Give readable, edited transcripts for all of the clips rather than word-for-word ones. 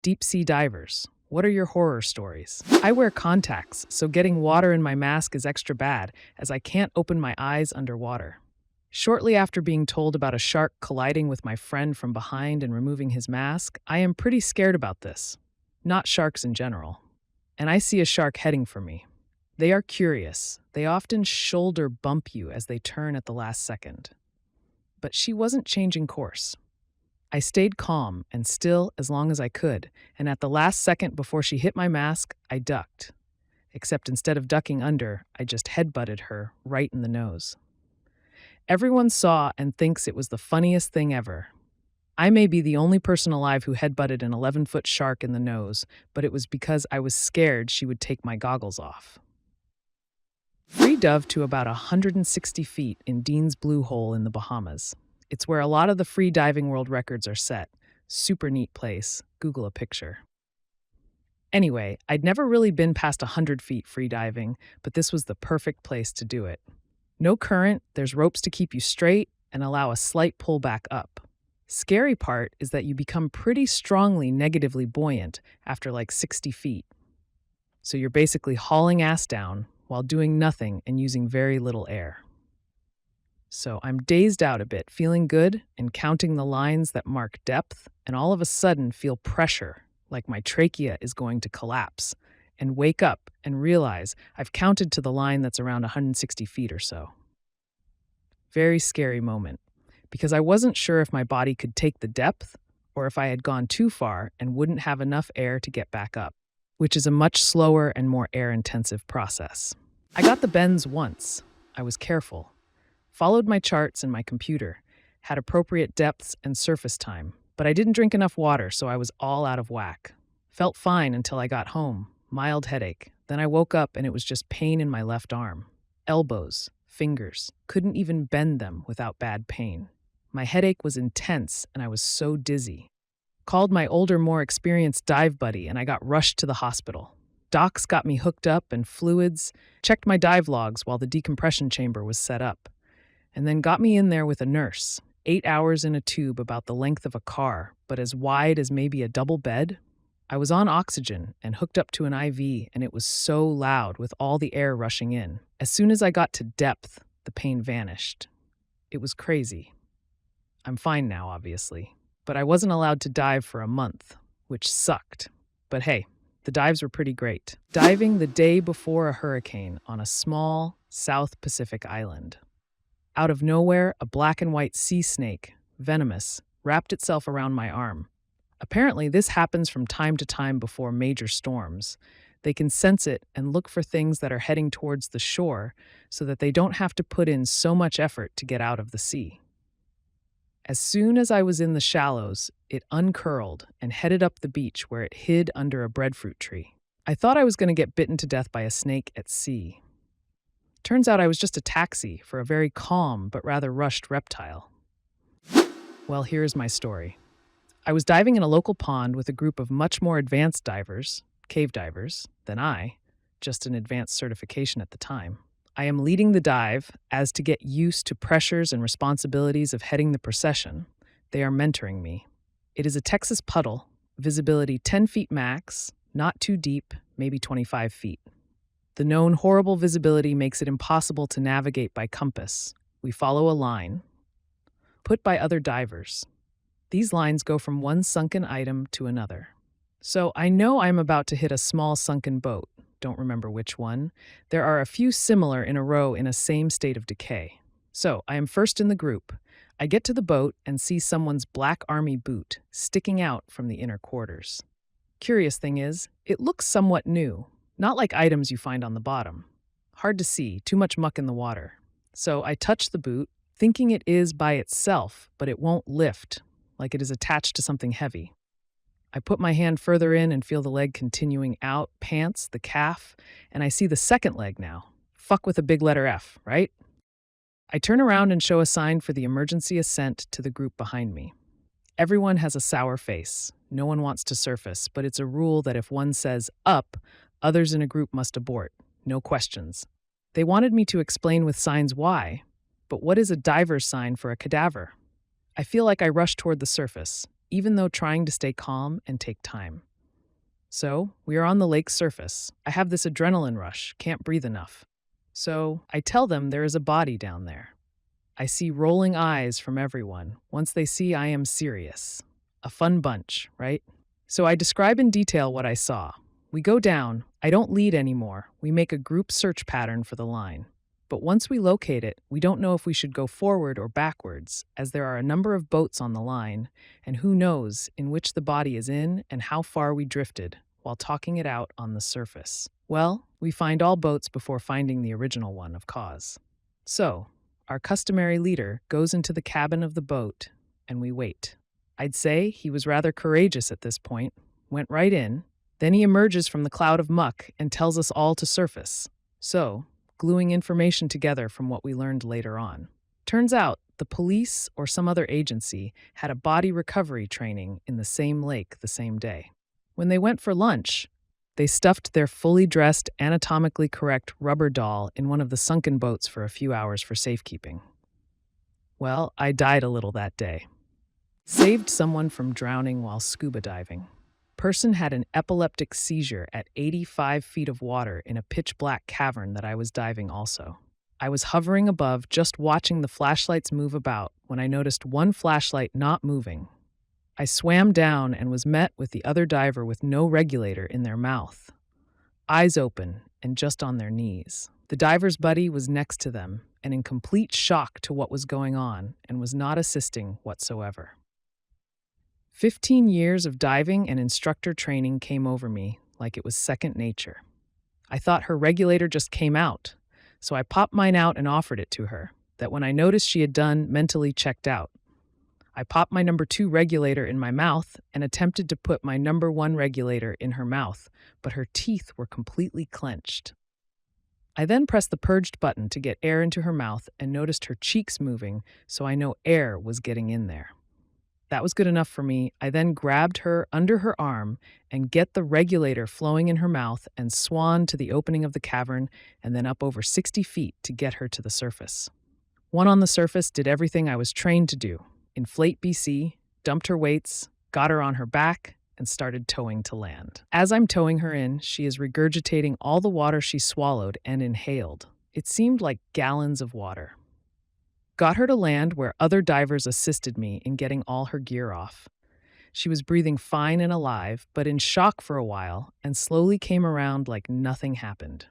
deep sea divers. What are your horror stories? I wear contacts, so getting water in my mask is extra bad, as I can't open my eyes underwater. Shortly after being told about a shark colliding with my friend from behind and removing his mask, I am pretty scared about this. Not sharks in general. And I see a shark heading for me. They are curious. They often shoulder bump you as they turn at the last second. But she wasn't changing course. I stayed calm and still as long as I could, and at the last second before she hit my mask, I ducked. Except instead of ducking under, I just headbutted her right in the nose. Everyone saw and thinks it was the funniest thing ever. I may be the only person alive who headbutted an 11-foot shark in the nose, but it was because I was scared she would take my goggles off. Free dove to about 160 feet in Dean's Blue Hole in the Bahamas. It's where a lot of the free diving world records are set. Super neat place. Google a picture. Anyway, I'd never really been past 100 feet free diving, but this was the perfect place to do it. No current, there's ropes to keep you straight and allow a slight pull back up. Scary part is that you become pretty strongly negatively buoyant after like 60 feet. So you're basically hauling ass down while doing nothing and using very little air. So I'm dazed out a bit, feeling good and counting the lines that mark depth, and all of a sudden feel pressure, like my trachea is going to collapse, and wake up and realize I've counted to the line that's around 160 feet or so. Very scary moment, because I wasn't sure if my body could take the depth or if I had gone too far and wouldn't have enough air to get back up, which is a much slower and more air-intensive process. I got the bends once. I was careful. Followed my charts and my computer, had appropriate depths and surface time, but I didn't drink enough water, so I was all out of whack. Felt fine until I got home, mild headache. Then I woke up and it was just pain in my left arm. Elbows, fingers, couldn't even bend them without bad pain. My headache was intense and I was so dizzy. Called my older, more experienced dive buddy and I got rushed to the hospital. Docs got me hooked up and fluids, checked my dive logs while the decompression chamber was set up, and then got me in there with a nurse, 8 hours in a tube about the length of a car, but as wide as maybe a double bed. I was on oxygen and hooked up to an IV, and it was so loud with all the air rushing in. As soon as I got to depth, the pain vanished. It was crazy. I'm fine now, obviously, but I wasn't allowed to dive for a month, which sucked. But hey, the dives were pretty great. Diving the day before a hurricane on a small South Pacific island. Out of nowhere, a black and white sea snake, venomous, wrapped itself around my arm. Apparently, this happens from time to time before major storms. They can sense it and look for things that are heading towards the shore so that they don't have to put in so much effort to get out of the sea. As soon as I was in the shallows, it uncurled and headed up the beach where it hid under a breadfruit tree. I thought I was going to get bitten to death by a snake at sea. Turns out I was just a taxi for a very calm but rather rushed reptile. Well, here's my story. I was diving in a local pond with a group of much more advanced divers, cave divers, than I, just an advanced certification at the time. I am leading the dive as to get used to pressures and responsibilities of heading the procession. They are mentoring me. It is a Texas puddle, visibility 10 feet max, not too deep, maybe 25 feet. The known horrible visibility makes it impossible to navigate by compass. We follow a line, put by other divers. These lines go from one sunken item to another. So I know I'm about to hit a small sunken boat. Don't remember which one. There are a few similar in a row in a same state of decay. So I am first in the group. I get to the boat and see someone's black army boot sticking out from the inner quarters. Curious thing is, it looks somewhat new. Not like items you find on the bottom. Hard to see, too much muck in the water. So I touch the boot, thinking it is by itself, but it won't lift, like it is attached to something heavy. I put my hand further in and feel the leg continuing out, pants, the calf, and I see the second leg now. Fuck with a big letter F, right? I turn around and show a sign for the emergency ascent to the group behind me. Everyone has a sour face. No one wants to surface, but it's a rule that if one says up, others in a group must abort. No questions. They wanted me to explain with signs why, but what is a diver's sign for a cadaver? I feel like I rush toward the surface, even though trying to stay calm and take time. So, we are on the lake's surface. I have this adrenaline rush, can't breathe enough. So, I tell them there is a body down there. I see rolling eyes from everyone once they see I am serious. A fun bunch, right? So I describe in detail what I saw. We go down. I don't lead anymore. We make a group search pattern for the line. But once we locate it, we don't know if we should go forward or backwards, as there are a number of boats on the line, and who knows in which the body is in and how far we drifted while talking it out on the surface. Well, we find all boats before finding the original one of cause. So, our customary leader goes into the cabin of the boat, and we wait. I'd say he was rather courageous at this point, went right in. Then he emerges from the cloud of muck and tells us all to surface. So, gluing information together from what we learned later on. Turns out, the police or some other agency had a body recovery training in the same lake the same day. When they went for lunch, they stuffed their fully dressed, anatomically correct rubber doll in one of the sunken boats for a few hours for safekeeping. Well, I died a little that day. Saved someone from drowning while scuba diving. Person had an epileptic seizure at 85 feet of water in a pitch-black cavern that I was diving also. I was hovering above, just watching the flashlights move about when I noticed one flashlight not moving. I swam down and was met with the other diver with no regulator in their mouth. Eyes open and just on their knees. The diver's buddy was next to them and in complete shock to what was going on and was not assisting whatsoever. 15 years of diving and instructor training came over me like it was second nature. I thought her regulator just came out, so I popped mine out and offered it to her, that when I noticed she had done, mentally checked out. I popped my number 2 regulator in my mouth and attempted to put my number 1 regulator in her mouth, but her teeth were completely clenched. I then pressed the purged button to get air into her mouth and noticed her cheeks moving, so I know air was getting in there. That was good enough for me. I then grabbed her under her arm and get the regulator flowing in her mouth and swan to the opening of the cavern and then up over 60 feet to get her to the surface. One on the surface did everything I was trained to do. Inflate BC, dumped her weights, got her on her back, and started towing to land. As I'm towing her in, she is regurgitating all the water she swallowed and inhaled. It seemed like gallons of water. Got her to land where other divers assisted me in getting all her gear off. She was breathing fine and alive, but in shock for a while, and slowly came around like nothing happened.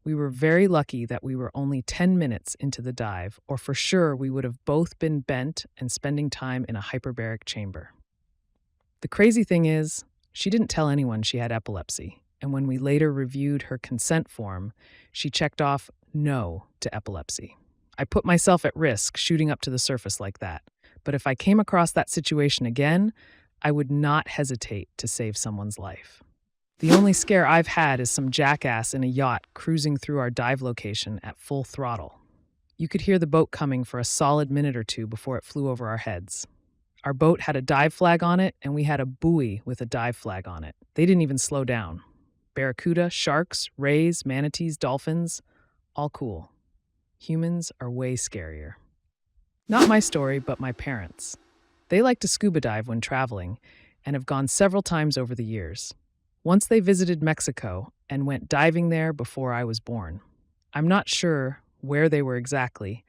We were very lucky that we were only 10 minutes into the dive, or for sure we would have both been bent and spending time in a hyperbaric chamber. The crazy thing is, she didn't tell anyone she had epilepsy, and when we later reviewed her consent form, she checked off no to epilepsy. I put myself at risk shooting up to the surface like that, but if I came across that situation again, I would not hesitate to save someone's life. The only scare I've had is some jackass in a yacht cruising through our dive location at full throttle. You could hear the boat coming for a solid minute or two before it flew over our heads. Our boat had a dive flag on it, and we had a buoy with a dive flag on it. They didn't even slow down. Barracuda, sharks, rays, manatees, dolphins, all cool. Humans are way scarier. Not my story, but my parents. They like to scuba dive when traveling and have gone several times over the years. Once they visited Mexico and went diving there before I was born. I'm not sure where they were exactly,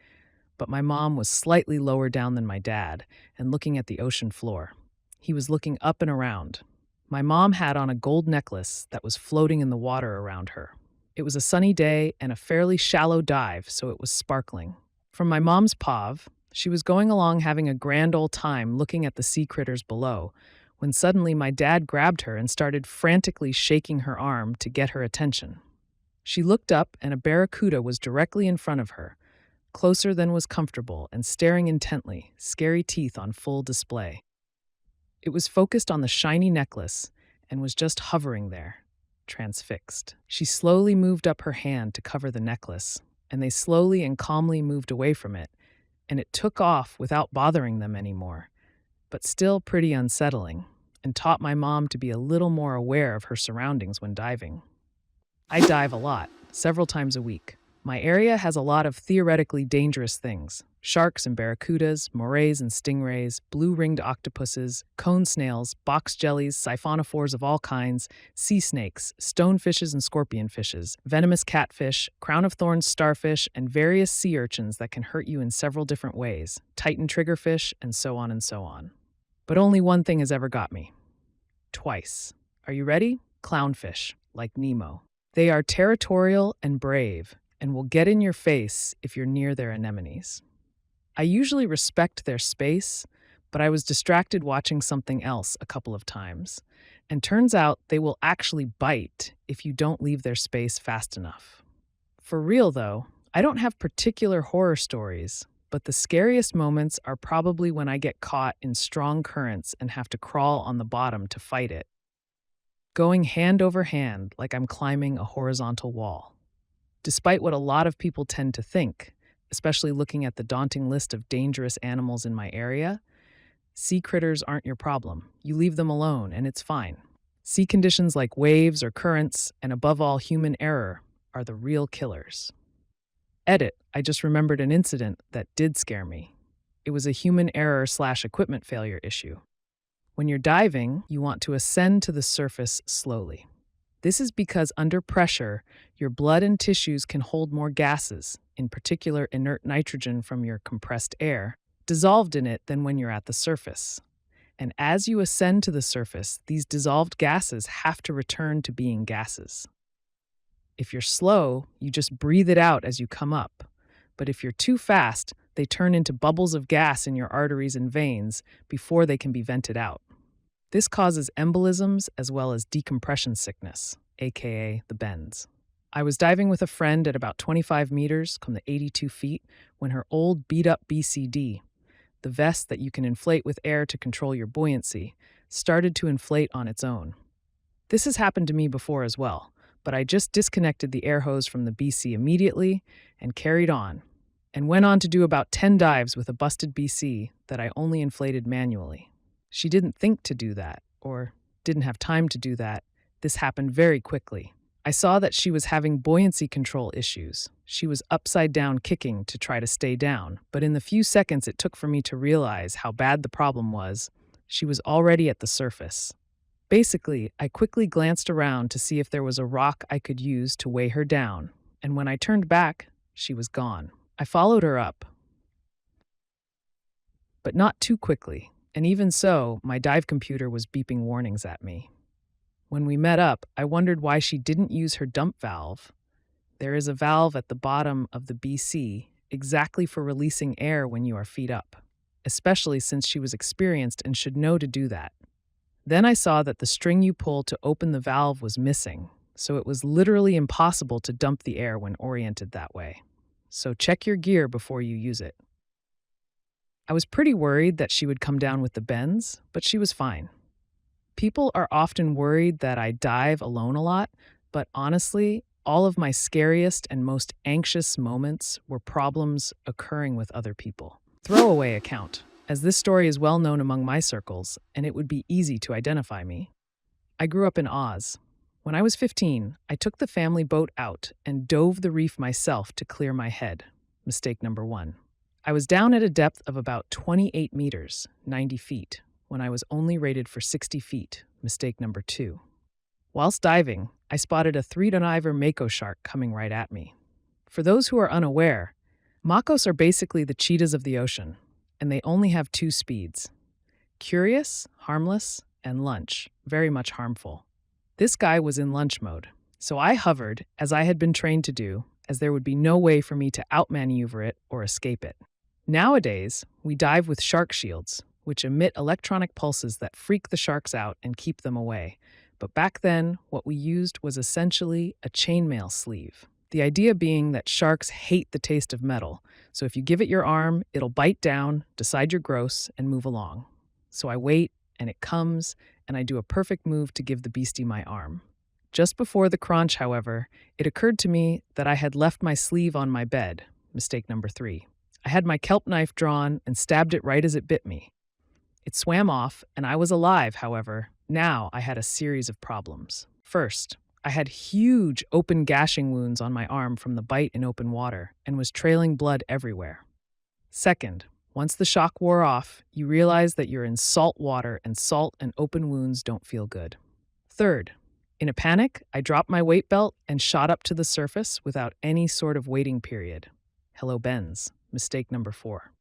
but my mom was slightly lower down than my dad and looking at the ocean floor. He was looking up and around. My mom had on a gold necklace that was floating in the water around her. It was a sunny day and a fairly shallow dive, so it was sparkling. From my mom's POV, she was going along having a grand old time looking at the sea critters below, when suddenly my dad grabbed her and started frantically shaking her arm to get her attention. She looked up and a barracuda was directly in front of her, closer than was comfortable and staring intently, scary teeth on full display. It was focused on the shiny necklace and was just hovering there, transfixed. She slowly moved up her hand to cover the necklace, and they slowly and calmly moved away from it, and it took off without bothering them anymore, but still pretty unsettling, and taught my mom to be a little more aware of her surroundings when diving. I dive a lot, several times a week. My area has a lot of theoretically dangerous things: sharks and barracudas, morays and stingrays, blue-ringed octopuses, cone snails, box jellies, siphonophores of all kinds, sea snakes, stonefishes and scorpionfishes, venomous catfish, crown-of-thorns starfish, and various sea urchins that can hurt you in several different ways, titan triggerfish, and so on and so on. But only one thing has ever got me. Twice. Are you ready? Clownfish, like Nemo. They are territorial and brave, and will get in your face if you're near their anemones. I usually respect their space, but I was distracted watching something else a couple of times, and turns out they will actually bite if you don't leave their space fast enough. For real though, I don't have particular horror stories, but the scariest moments are probably when I get caught in strong currents and have to crawl on the bottom to fight it, going hand over hand like I'm climbing a horizontal wall. Despite what a lot of people tend to think, especially looking at the daunting list of dangerous animals in my area, sea critters aren't your problem. You leave them alone and it's fine. Sea conditions like waves or currents, and above all human error, are the real killers. Edit, I just remembered an incident that did scare me. It was a human error/equipment failure issue. When you're diving, you want to ascend to the surface slowly. This is because under pressure, your blood and tissues can hold more gases, in particular inert nitrogen from your compressed air, dissolved in it than when you're at the surface. And as you ascend to the surface, these dissolved gases have to return to being gases. If you're slow, you just breathe it out as you come up. But if you're too fast, they turn into bubbles of gas in your arteries and veins before they can be vented out. This causes embolisms as well as decompression sickness, aka the bends. I was diving with a friend at about 25 meters from the 82 feet when her old beat-up BCD, the vest that you can inflate with air to control your buoyancy, started to inflate on its own. This has happened to me before as well, but I just disconnected the air hose from the BC immediately and carried on, and went on to do about 10 dives with a busted BC that I only inflated manually. She didn't think to do that, or didn't have time to do that. This happened very quickly. I saw that she was having buoyancy control issues. She was upside down kicking to try to stay down, but in the few seconds it took for me to realize how bad the problem was, she was already at the surface. Basically, I quickly glanced around to see if there was a rock I could use to weigh her down, and when I turned back, she was gone. I followed her up, but not too quickly. And even so, my dive computer was beeping warnings at me. When we met up, I wondered why she didn't use her dump valve. There is a valve at the bottom of the BC exactly for releasing air when you are feet up, especially since she was experienced and should know to do that. Then I saw that the string you pull to open the valve was missing, so it was literally impossible to dump the air when oriented that way. So check your gear before you use it. I was pretty worried that she would come down with the bends, but she was fine. People are often worried that I dive alone a lot, but honestly, all of my scariest and most anxious moments were problems occurring with other people. Throwaway account, as this story is well known among my circles, and it would be easy to identify me. I grew up in Oz. When I was 15, I took the family boat out and dove the reef myself to clear my head. Mistake number 1. I was down at a depth of about 28 meters, 90 feet, when I was only rated for 60 feet. Mistake number 2. Whilst diving, I spotted a 3-diver mako shark coming right at me. For those who are unaware, makos are basically the cheetahs of the ocean, and they only have 2 speeds: curious, harmless, and lunch, very much harmful. This guy was in lunch mode, so I hovered, as I had been trained to do, as there would be no way for me to outmaneuver it or escape it. Nowadays, we dive with shark shields, which emit electronic pulses that freak the sharks out and keep them away. But back then, what we used was essentially a chainmail sleeve. The idea being that sharks hate the taste of metal, so if you give it your arm, it'll bite down, decide you're gross, and move along. So I wait, and it comes, and I do a perfect move to give the beastie my arm. Just before the crunch, however, it occurred to me that I had left my sleeve on my bed. Mistake number 3. I had my kelp knife drawn and stabbed it right as it bit me. It swam off, and I was alive, however. Now I had a series of problems. First, I had huge open gashing wounds on my arm from the bite in open water and was trailing blood everywhere. Second, once the shock wore off, you realize that you're in salt water and salt and open wounds don't feel good. Third, in a panic, I dropped my weight belt and shot up to the surface without any sort of waiting period. Hello, Benz. Mistake number 4.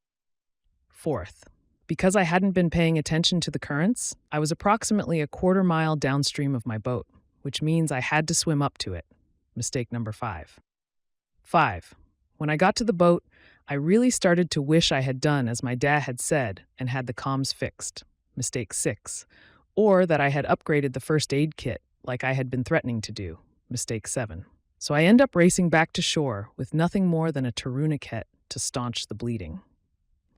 Fourth, because I hadn't been paying attention to the currents, I was approximately a quarter mile downstream of my boat, which means I had to swim up to it. Mistake number 5. 5. When I got to the boat, I really started to wish I had done as my dad had said and had the comms fixed. Mistake 6. Or that I had upgraded the first aid kit like I had been threatening to do. Mistake 7. So I end up racing back to shore with nothing more than a tourniquet to staunch the bleeding.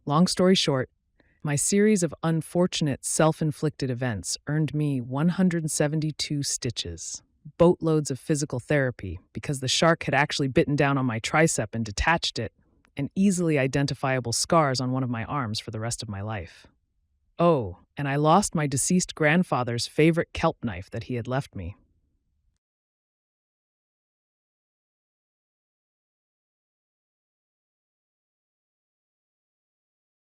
Long story short, my series of unfortunate self-inflicted events earned me 172 stitches, boatloads of physical therapy because the shark had actually bitten down on my tricep and detached it, and easily identifiable scars on one of my arms for the rest of my life. Oh, and I lost my deceased grandfather's favorite kelp knife that he had left me.